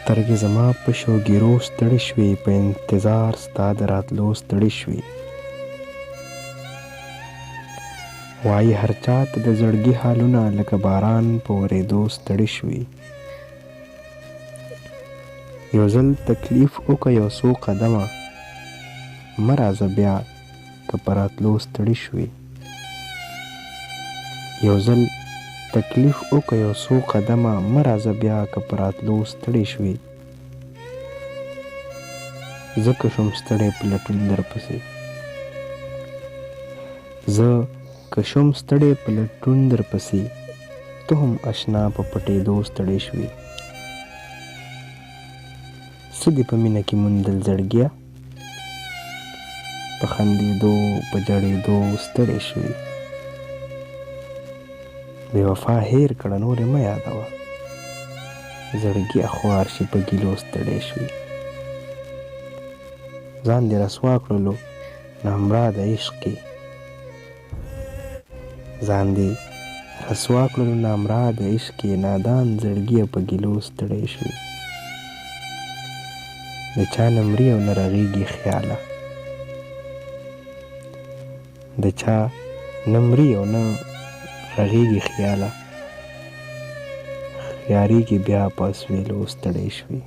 سترګې زما په شوګیرو ستړې شوې، په انتظار ستا د راتلو ستړې شوې. وایي هر چاته د زړګي حالونه لکه باران په ورېدو ستړې شوې. یو ځل تکلیف وکړه یو څو قدمه، مه راځه بیا که په راتلو ستړې شوې. یو ځل تکلیف وکړه یو څو قدمه، مه راځه بیا که په راتلو ستړې شوې. ځکه شوم ستړی په لټون درپسې، زه که شوم ستړی په لټون درپسې، ته هم اشنا په پټېدو ستړی شوې. څه دې په مینه کې موندل زړګیه، په خندېدو په ژړېدو ستړی شوې. بې وفا هېر کړه نور یې مه یادوه، زړګیه خوار شي په ګیلو ستړی شوې. ځان دې رسوا کړلو نامرا د عشق کې، ځان دې رسوا کړلو نامرا د عشق کې، نادان زړګیه په ګیلو ستړی شوې. د چا نه مري او نه رغېږي خیاله، د چا نه مري او نه رغېږي خیاله، خیارېږي بیا په اسوېلو ستړی شوې.